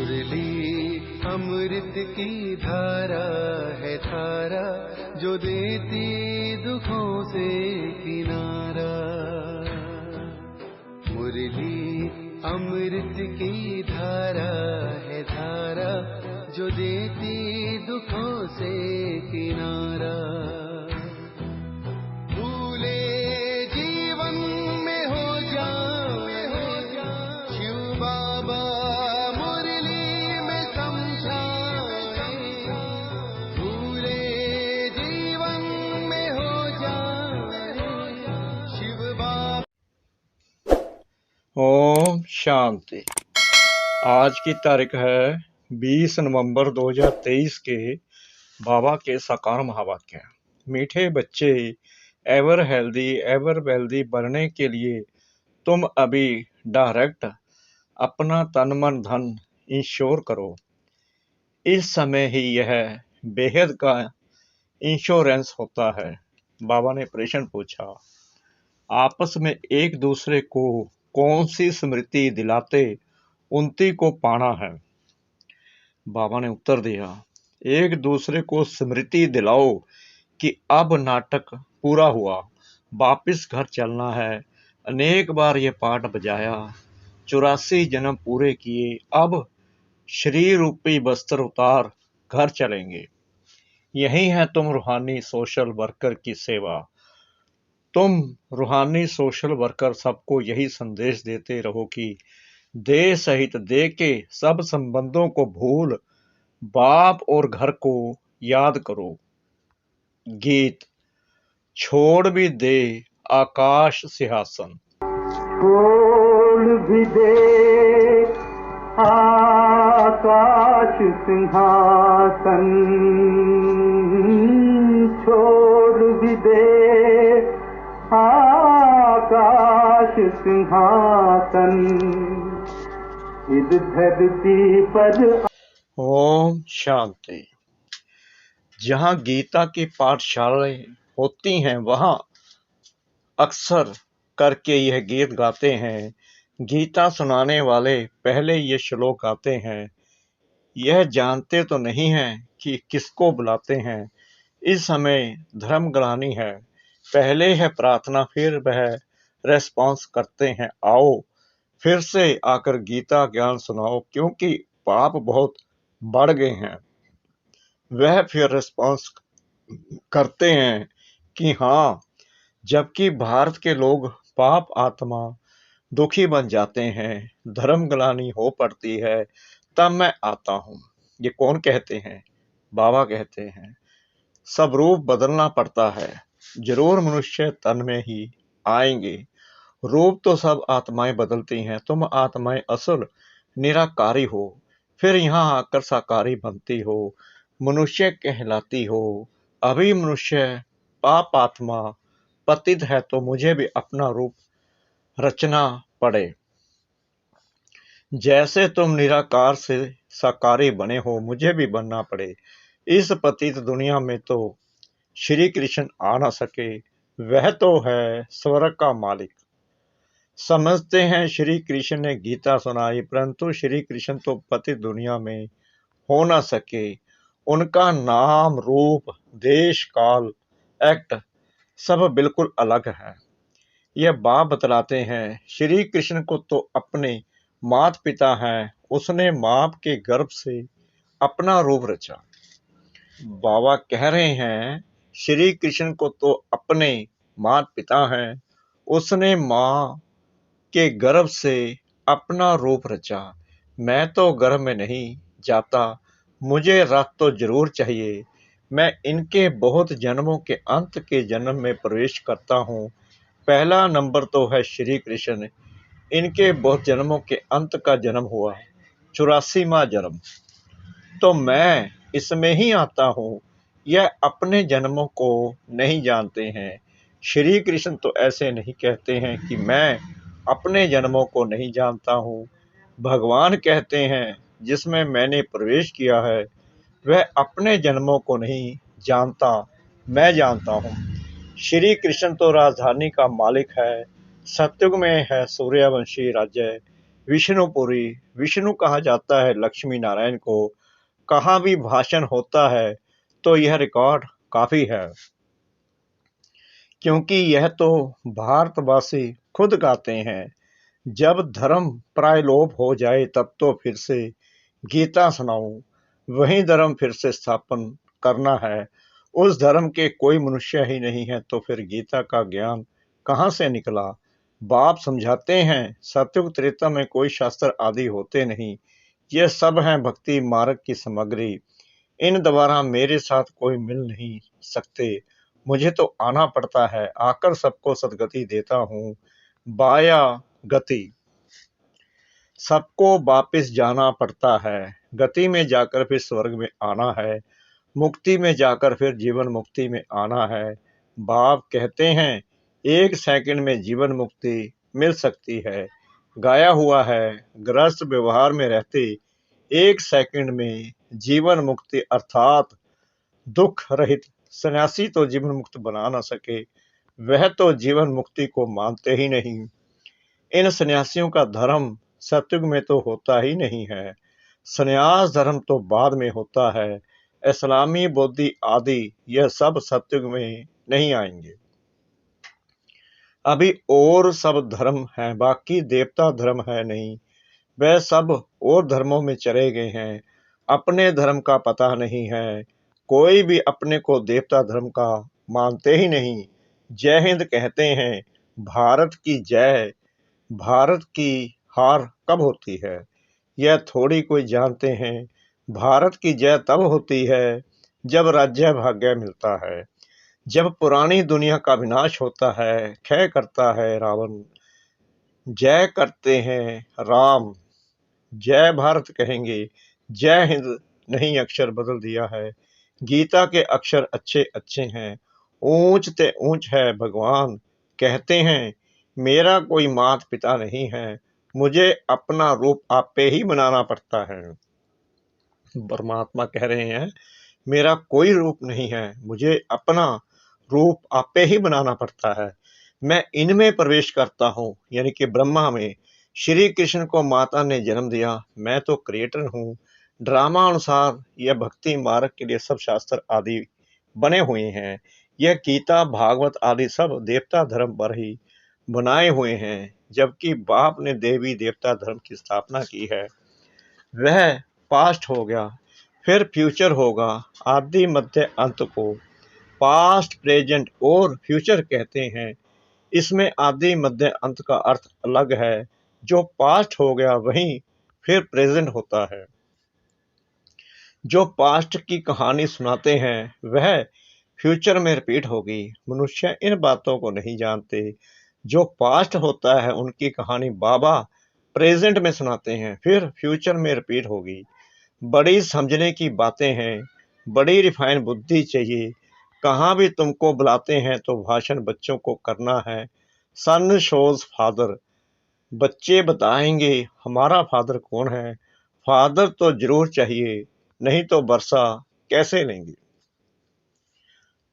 मुरली अमृत की धारा है धारा, जो देती दुखों से किनारा। मुरली अमृत की धारा है धारा, जो देती दुखों से किनारा। भूले जीवन में हो जाए शिव बाबा मुरली में समझाए। भूले जीवन में हो जाए शिव बाबा। ओम शांति। आज की तारीख है 20 नवंबर 2023 के बाबा के साकार महावाक्य। मीठे बच्चे, एवर वेल्दी बनने के लिए तुम अभी डायरेक्ट अपना तन मन धन इंश्योर करो। इस समय ही यह बेहद का इंश्योरेंस होता है। बाबा ने प्रश्न पूछा, आपस में एक दूसरे को कौन सी स्मृति दिलाते उनती को पाना है। बाबा ने उत्तर दिया, एक दूसरे को स्मृति दिलाओ कि अब नाटक पूरा हुआ, वापिस घर चलना है। अनेक बार ये पाठ बजाया, 84 जन्म पूरे किए, अब शरीर रूपी वस्त्र उतार घर चलेंगे। यही है तुम रूहानी सोशल वर्कर की सेवा। तुम रूहानी सोशल वर्कर सबको यही संदेश देते रहो कि देह सहित देह के सब संबंधों को भूल बाप और घर को याद करो। गीत। छोड़ भी दे आकाश सिंहासन। छोड़ भी दे आकाश सिंहासन, छोड़ भी दे आकाश सिंहासन, इस धरती पर। ओम शांति। जहाँ गीता की पाठशालाएं होती हैं वहाँ अक्सर करके यह गीत गाते हैं। गीता सुनाने वाले पहले ये श्लोक गाते हैं। यह जानते तो नहीं हैं कि किसको बुलाते हैं। इस समय धर्म ग्लानि है, पहले है प्रार्थना, फिर वह रेस्पॉन्स करते हैं, आओ फिर से आकर गीता ज्ञान सुनाओ, क्योंकि पाप बहुत बढ़ गए हैं। वह फिर रिस्पॉन्स करते हैं कि हाँ, जबकि भारत के लोग पाप आत्मा दुखी बन जाते हैं, धर्म ग्लानि हो पड़ती है, तब मैं आता हूँ। ये कौन कहते हैं? बाबा कहते हैं, सब रूप बदलना पड़ता है, जरूर मनुष्य तन में ही आएंगे। रूप तो सब आत्माएं बदलती हैं, तुम आत्माएं असल निराकारी हो, फिर यहाँ आकर साकारी बनती हो, मनुष्य कहलाती हो। अभी मनुष्य पाप आत्मा पतित है, तो मुझे भी अपना रूप रचना पड़े। जैसे तुम निराकार से साकारी बने हो, मुझे भी बनना पड़े। इस पतित दुनिया में तो श्री कृष्ण आ ना सके, वह तो है स्वर्ग का मालिक। समझते हैं श्री कृष्ण ने गीता सुनाई, परंतु श्री कृष्ण तो पतित दुनिया में हो ना सके। उनका नाम, रूप, देश, काल, एक्ट सब बिल्कुल अलग है। यह बाप बतलाते हैं, श्री कृष्ण को तो अपने माता पिता हैं, उसने माँ के गर्भ से अपना रूप रचा। बाबा कह रहे हैं, श्री कृष्ण को तो अपने माता पिता हैं, उसने माँ के गर्भ से अपना रूप रचा। मैं तो गर्भ में नहीं जाता, मुझे रथ तो जरूर चाहिए। मैं इनके बहुत जन्मों के अंत के जन्म में प्रवेश करता हूँ। पहला नंबर तो है श्री कृष्ण, इनके बहुत जन्मों के अंत का जन्म हुआ, 84वां जन्म, तो मैं इसमें ही आता हूँ। यह अपने जन्मों को नहीं जानते हैं। श्री कृष्ण तो ऐसे नहीं कहते हैं कि मैं अपने जन्मों को नहीं जानता हूँ। भगवान कहते हैं, जिसमें मैंने प्रवेश किया है वह अपने जन्मों को नहीं जानता, मैं जानता हूँ। श्री कृष्ण तो राजधानी का मालिक है, सतयुग में है सूर्यवंशी राज्य, विष्णुपुरी, विष्णु कहा जाता है लक्ष्मी नारायण को। कहाँ भी भाषण होता है तो यह रिकॉर्ड काफी है, क्योंकि यह तो भारतवासी खुद गाते हैं। जब धर्म प्रायलोप हो जाए तब तो फिर से गीता सुनाऊं, वही धर्म फिर से स्थापन करना है। उस धर्म के कोई मनुष्य ही नहीं है तो फिर गीता का ज्ञान कहाँ से निकला? बाप समझाते हैं सतयुग त्रेता में कोई शास्त्र आदि होते नहीं, ये सब हैं भक्ति मार्ग की सामग्री। इन द्वारा मेरे साथ कोई मिल नहीं सकते, मुझे तो आना पड़ता है, आकर सबको सदगति देता हूँ। बाया गति, सबको वापिस जाना पड़ता है, गति में जाकर फिर स्वर्ग में आना है, मुक्ति में जाकर फिर जीवन मुक्ति में आना है। बाप कहते हैं 1 सेकंड में जीवन मुक्ति मिल सकती है। गाया हुआ है गृहस्थ व्यवहार में रहते 1 सेकंड में जीवन मुक्ति अर्थात दुख रहित सन्यासी तो जीवन मुक्त बना न सके, वह तो जीवन मुक्ति को मानते ही नहीं। इन सन्यासियों का धर्म सतयुग में तो होता ही नहीं है, सन्यास धर्म तो बाद में होता है। इस्लामी बौद्धि आदि यह सब सतयुग में नहीं आएंगे। अभी और सब धर्म हैं, बाकी देवता धर्म है नहीं, वह सब और धर्मों में चले गए हैं, अपने धर्म का पता नहीं है। कोई भी अपने को देवता धर्म का मानते ही नहीं। जय हिंद कहते हैं, भारत की जय। भारत की हार कब होती है यह थोड़ी कोई जानते हैं। भारत की जय तब होती है जब राज्य भाग्य मिलता है, जब पुरानी दुनिया का विनाश होता है, क्षय करता है रावण, जय करते हैं राम। जय भारत कहेंगे, जय हिंद नहीं अक्षर बदल दिया है। गीता के अक्षर अच्छे अच्छे हैं, ऊंच ते ऊंच है भगवान। कहते हैं मेरा कोई माता पिता नहीं है, मुझे अपना रूप आपे ही बनाना पड़ता है। परमात्मा कह रहे हैं मेरा कोई रूप नहीं है, मुझे अपना रूप आपे ही बनाना पड़ता है। मैं इनमें प्रवेश करता हूँ, यानी कि ब्रह्मा में। श्री कृष्ण को माता ने जन्म दिया, मैं तो क्रिएटर हूँ। ड्रामा अनुसार यह भक्ति मार्ग के लिए सब शास्त्र आदि बने हुए हैं। यह गीता भागवत आदि सब देवता धर्म पर ही बनाए हुए हैं, जबकि बाप ने देवी देवता धर्म की स्थापना की है। वह पास्ट हो गया, फिर फ्यूचर होगा। आदि मध्य अंत को पास्ट प्रेजेंट और फ्यूचर कहते हैं। इसमें आदि मध्य अंत का अर्थ अलग है। जो पास्ट हो गया वही फिर प्रेजेंट होता है। जो पास्ट की कहानी सुनाते हैं वह फ्यूचर में रिपीट होगी। मनुष्य इन बातों को नहीं जानते। जो पास्ट होता है उनकी कहानी बाबा प्रेजेंट में सुनाते हैं, फिर फ्यूचर में रिपीट होगी। बड़ी समझने की बातें हैं, बड़ी रिफाइन बुद्धि चाहिए। कहाँ भी तुमको बुलाते हैं तो भाषण बच्चों को करना है। सन शोज फादर, बच्चे बताएंगे हमारा फादर कौन है। फादर तो जरूर चाहिए, नहीं तो वर्षा कैसे लेंगे।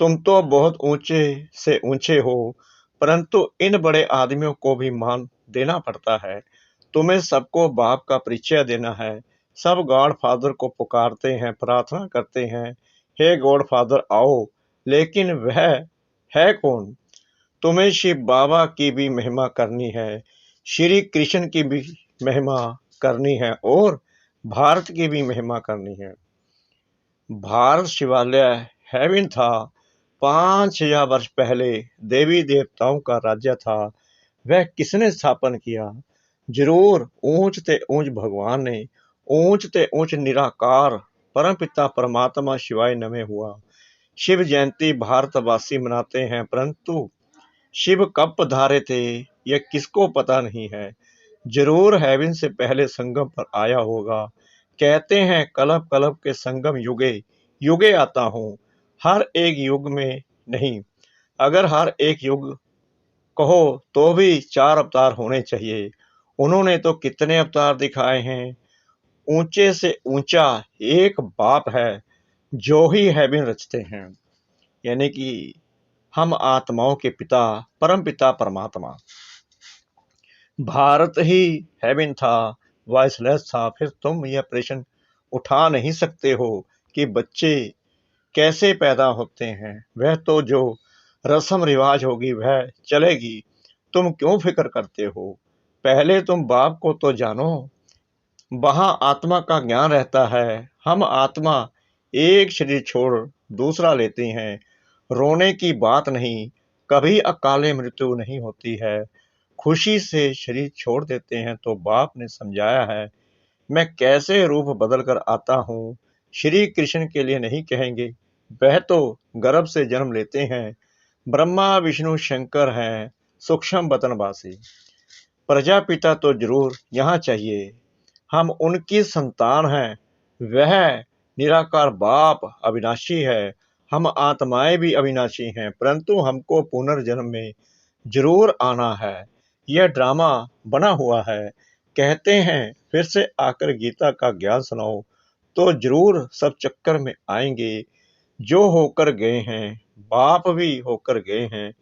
तुम तो बहुत ऊंचे से ऊंचे हो, परंतु इन बड़े आदमियों को भी मान देना पड़ता है। तुम्हें सबको बाप का परिचय देना है। सब गॉड फादर को पुकारते हैं, प्रार्थना करते हैं, हे गॉड फादर आओ, लेकिन वह है कौन? तुम्हें शिव बाबा की भी महिमा करनी है, श्री कृष्ण की भी महिमा करनी है और भारत की भी महिमा करनी है। भारत शिवालय हेवन था। 5000 वर्ष पहले देवी देवताओं का राज्य था। वह किसने स्थापन किया? जरूर ऊंच ते ऊंच भगवान ने। ऊंच ते ऊंच निराकार परमपिता परमात्मा शिवाय नमः हुआ। शिव जयंती भारतवासी मनाते हैं, परंतु शिव कब पधारे थे यह किसको पता नहीं है। जरूर हेवन से पहले संगम पर आया होगा। कहते हैं कलप कलप के संगम युगे युगे आता हूँ, हर एक युग में नहीं। अगर हर एक युग कहो तो भी 4 अवतार होने चाहिए। उन्होंने तो कितने अवतार दिखाए हैं। ऊंचे से ऊंचा एक बाप है जो ही हेवन रचते हैं, यानी कि हम आत्माओं के पिता परम पिता परमात्मा। भारत ही हेवन था, वॉइसलेस था, फिर तुम यह प्रश्न उठा नहीं सकते हो कि बच्चे कैसे पैदा होते हैं। वह तो जो रस्म रिवाज होगी वह चलेगी, तुम क्यों फिक्र करते हो। पहले तुम बाप को तो जानो, वहां आत्मा का ज्ञान रहता है। हम आत्मा एक शरीर छोड़ दूसरा लेती हैं। रोने की बात नहीं, कभी अकाले मृत्यु नहीं होती है। खुशी से शरीर छोड़ देते हैं तो बाप ने समझाया है। मैं कैसे रूप बदल कर आता हूँ, श्री कृष्ण के लिए नहीं कहेंगे। वह तो गर्भ से जन्म लेते हैं। ब्रह्मा विष्णु शंकर हैं सूक्ष्म बतनवासी। प्रजापिता तो जरूर यहाँ चाहिए, हम उनकी संतान हैं। वह निराकार बाप अविनाशी है। हम आत्माएं भी अविनाशी हैं, परंतु हमको पुनर्जन्म में जरूर आना है। यह ड्रामा बना हुआ है। कहते हैं फिर से आकर गीता का ज्ञान सुनाओ, तो जरूर सब चक्कर में आएंगे। जो होकर गए हैं बाप भी होकर गए हैं,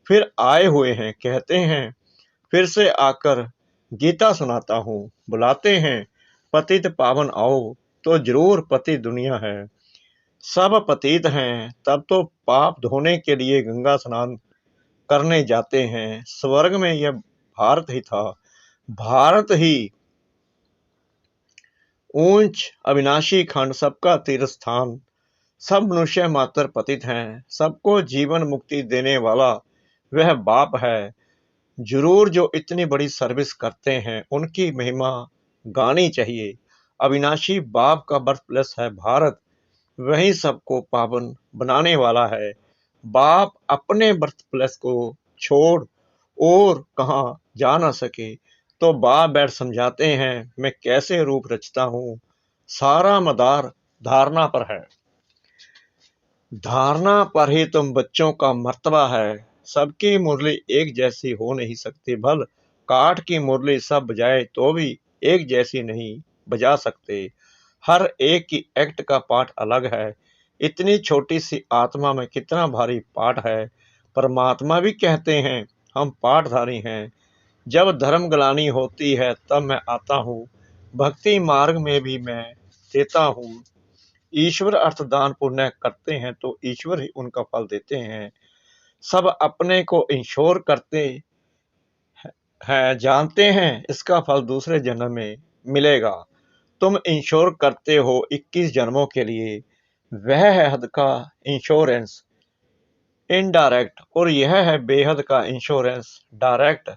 फिर आए हुए हैं। कहते हैं फिर से आकर गीता सुनाता हूँ। बुलाते हैं पतित पावन आओ, तो जरूर पति दुनिया है। सब पतित हैं, तब तो पाप धोने के लिए गंगा स्नान करने जाते हैं। स्वर्ग में यह भारत ही था, भारत ही ऊंच अविनाशी खंड, सबका तीर्थ स्थान। सब मनुष्य मात्र पतित हैं, सबको जीवन मुक्ति देने वाला वह बाप है। जरूर जो इतनी बड़ी सर्विस करते हैं उनकी महिमा गानी चाहिए। अविनाशी बाप का बर्थ प्लेस है भारत, वही सबको पावन बनाने वाला है। बाप अपने बर्थ प्लेस को छोड़ और कहाँ जा न सके, तो बाप बैठ समझाते हैं मैं कैसे रूप रचता हूँ। सारा मदार धारणा पर है, धारणा पर ही तुम बच्चों का मर्तबा है। सबकी मुरली एक जैसी हो नहीं सकती, भल काठ की मुरली सब बजाए तो भी एक जैसी नहीं बजा सकते। हर एक की एक्ट का पाठ अलग है। इतनी छोटी सी आत्मा में कितना भारी पाठ है। परमात्मा भी कहते हैं हम पाठधारी हैं। जब धर्म ग्लानि होती है तब मैं आता हूँ, भक्ति मार्ग में भी मैं देता हूँ। ईश्वर अर्थदान पुण्य करते हैं तो ईश्वर ही उनका फल देते हैं। सब अपने को इंश्योर करते हैं, जानते हैं इसका फल दूसरे जन्म में मिलेगा। तुम इंश्योर करते हो 21 जन्मों के लिए, वह है हद का इंश्योरेंस इनडायरेक्ट, और यह है बेहद का इंश्योरेंस डायरेक्ट।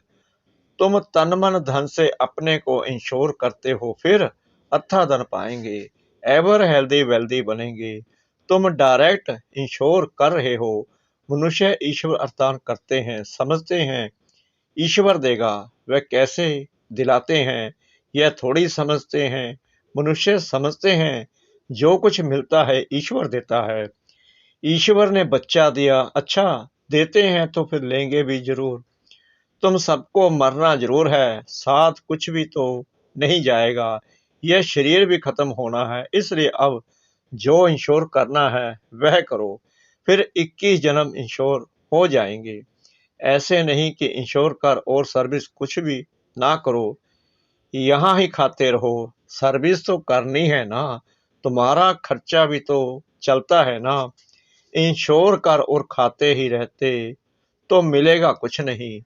तुम तन मन धन से अपने को इंश्योर करते हो, फिर अच्छा धन पाएंगे, एवर हेल्दी वेल्दी बनेंगे। तुम डायरेक्ट इंश्योर कर रहे हो। मनुष्य ईश्वर अर्थदान करते हैं, समझते हैं ईश्वर देगा। वह कैसे दिलाते हैं यह थोड़ी समझते हैं। मनुष्य समझते हैं जो कुछ मिलता है ईश्वर देता है। ईश्वर ने बच्चा दिया, अच्छा देते हैं तो फिर लेंगे भी जरूर। तुम सबको मरना जरूर है, साथ कुछ भी तो नहीं जाएगा। यह शरीर भी खत्म होना है, इसलिए अब जो इंश्योर करना है वह करो, फिर 21 जन्म इंश्योर हो जाएंगे। ऐसे नहीं कि इंश्योर कर और सर्विस कुछ भी ना करो, यहाँ ही खाते रहो। सर्विस तो करनी है ना, तुम्हारा खर्चा भी तो चलता है ना। इंश्योर कर और खाते ही रहते तो मिलेगा कुछ नहीं।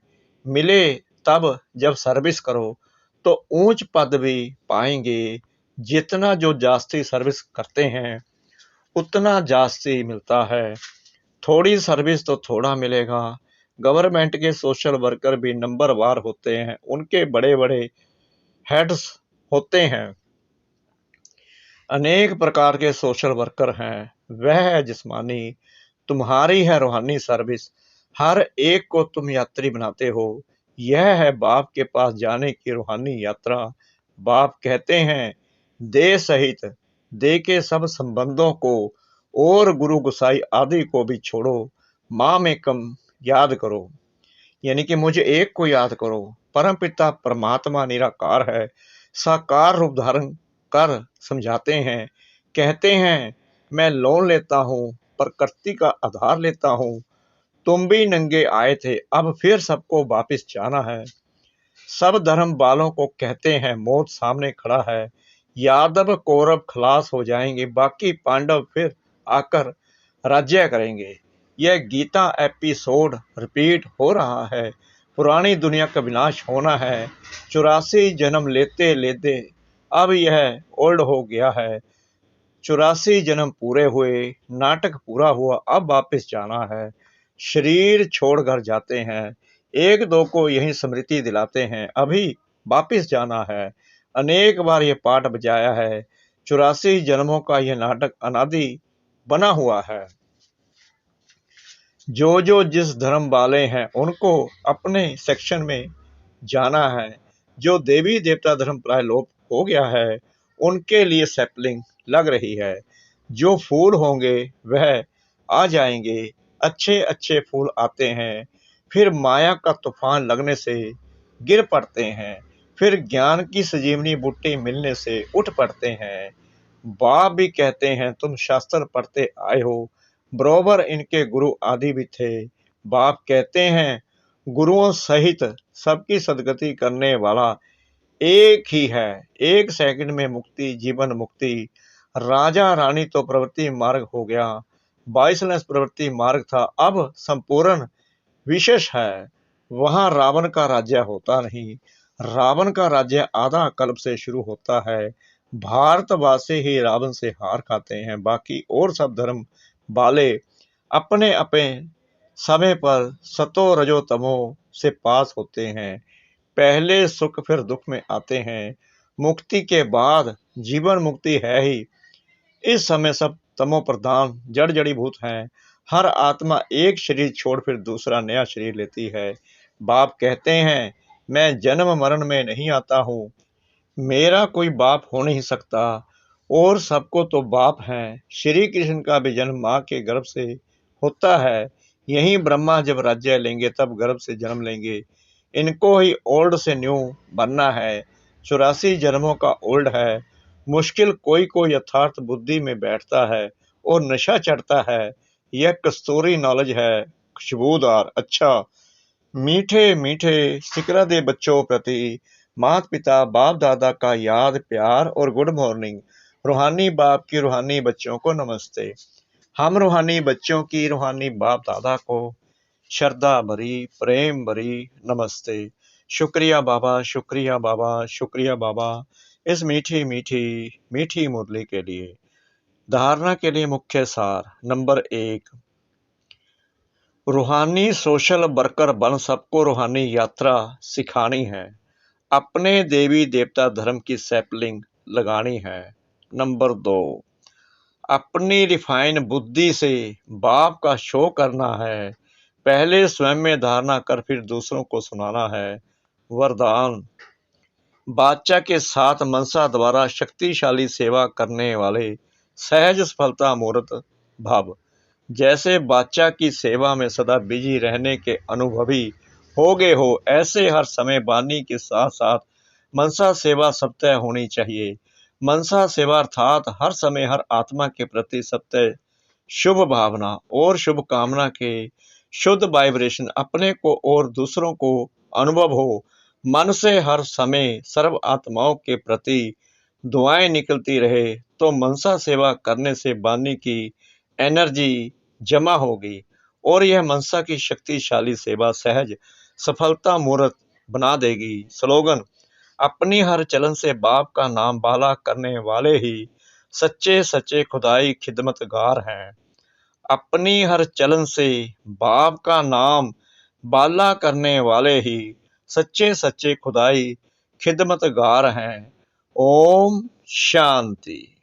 मिले तब जब सर्विस करो तो ऊंच पद भी पाएंगे। जितना जो जास्ती सर्विस करते हैं उतना जास्ती मिलता है। थोड़ी सर्विस तो थोड़ा मिलेगा। गवर्नमेंट के सोशल वर्कर भी नंबर वार होते हैं, उनके बड़े बड़े हेड्स होते हैं। अनेक प्रकार के सोशल वर्कर हैं। वह है जिस्मानी, तुम्हारी है रूहानी सर्विस। हर एक को तुम यात्री बनाते हो। यह है बाप के पास जाने की रूहानी यात्रा। बाप कहते हैं दे सहित दे के सब संबंधों को और गुरु गुसाई आदि को भी छोड़ो। माँ में कम याद करो, यानी कि मुझे एक को याद करो। परम पिता परमात्मा निराकार है, साकार रूप धारण कर समझाते हैं। कहते हैं मैं लोन लेता हूँ, प्रकृति का आधार लेता हूँ। तुम भी नंगे आए थे, अब फिर सबको वापिस जाना है। सब धर्म वालों को कहते हैं मौत सामने खड़ा है, यादव कौरव खलास हो जाएंगे, बाकी पांडव फिर आकर राज्य करेंगे। यह गीता एपिसोड रिपीट हो रहा है। पुरानी दुनिया का विनाश होना है। 84 जन्म लेते लेते अब यह ओल्ड हो गया है। 84 जन्म पूरे हुए, नाटक पूरा हुआ, अब वापस जाना है। शरीर छोड़ घर जाते हैं, एक दो को यही स्मृति दिलाते हैं, अभी वापस जाना है। अनेक बार ये पाठ बजाया है। 84 जन्मों का यह नाटक अनादि बना हुआ है। जो जिस धर्म वाले हैं उनको अपने सेक्शन में जाना है। जो देवी देवता धर्म प्राय लोप हो गया है उनके लिए सैपलिंग लग रही है। जो फूल होंगे वह आ जाएंगे। अच्छे अच्छे फूल आते हैं, फिर माया का तूफान लगने से गिर पड़ते हैं, फिर ज्ञान की सजीवनी बूटी मिलने से उठ पड़ते हैं। बाप भी कहते हैं तुम शास्त्र पढ़ते आए हो, बरोबर इनके गुरु आदि भी थे। बाप कहते हैं गुरुओं सहित सबकी सदगति करने वाला एक ही है। एक सेकंड में मुक्ति, जीवन मुक्ति। राजा रानी तो प्रवृत्ति मार्ग हो गया, 22 प्रवृत्ति मार्ग था, अब संपूर्ण विशेष है। वहां रावण का राज्य होता नहीं। रावण का राज्य आधा कल्प से शुरू होता है। भारतवासी ही रावण से हार खाते हैं, बाकी और सब धर्म वाले अपने अपने समय पर सतो रजो तमो से पास होते हैं। पहले सुख फिर दुख में आते हैं। मुक्ति के बाद जीवन मुक्ति है ही। इस समय सब तमो प्रधान जड़ जड़ीभूत हैं। हर आत्मा एक शरीर छोड़ फिर दूसरा नया शरीर लेती है। बाप कहते हैं मैं जन्म मरण में नहीं आता हूँ, मेरा कोई बाप हो नहीं सकता, और सबको तो बाप हैं। श्री कृष्ण का भी जन्म माँ के गर्भ से होता है। यही ब्रह्मा जब राज्य लेंगे तब गर्भ से जन्म लेंगे। इनको ही ओल्ड से न्यू बनना है। 84 जन्मों का ओल्ड है। मुश्किल कोई को यथार्थ बुद्धि में बैठता है और नशा चढ़ता है। यह कस्तूरी नॉलेज है, खुशबूदार, अच्छा, मीठे मीठे सिकरा दे बच्चों प्रति माता पिता बाप दादा का याद प्यार और गुड मॉर्निंग। रूहानी बाप की रूहानी बच्चों को नमस्ते। हम रूहानी बच्चों की रूहानी बाप दादा को श्रद्धा भरी प्रेम भरी नमस्ते। शुक्रिया बाबा, शुक्रिया बाबा, शुक्रिया बाबा इस मीठी मीठी मीठी मुरली के लिए। धारणा के लिए मुख्य सार नंबर 1, रूहानी सोशल वर्कर बन सबको रूहानी यात्रा सिखानी है। अपने देवी देवता धर्म की सैपलिंग लगानी है। नंबर 2, अपनी रिफाइन बुद्धि से बाप का शो करना है। पहले स्वयं में धारणा कर फिर दूसरों को सुनाना है। वरदान, बादशाह के साथ मनसा द्वारा शक्तिशाली सेवा करने वाले सहज सफलता मूर्त भाव। जैसे बादशाह की सेवा में सदा बिजी रहने के अनुभवी हो गए हो, ऐसे हर समय वाणी के साथ साथ मनसा सेवा सत्य होनी चाहिए। मनसा सेवा अर्थात हर समय हर आत्मा के प्रति सत्य शुभ भावना और शुभ कामना के शुद्ध वाइब्रेशन अपने को और दूसरों को अनुभव हो। मन से हर समय सर्व आत्माओं के प्रति दुआएं निकलती रहे तो मनसा सेवा करने से वाणी की एनर्जी जमा होगी और यह मनसा की शक्तिशाली सेवा सहज सफलता मूर्त बना देगी। स्लोगन, अपनी हर चलन से बाप का नाम बाला करने वाले ही सच्चे सच्चे खुदाई खिदमतगार हैं। अपनी हर चलन से बाप का नाम बाला करने वाले ही सच्चे सच्चे खुदाई खिदमतगार हैं। ओम शांति।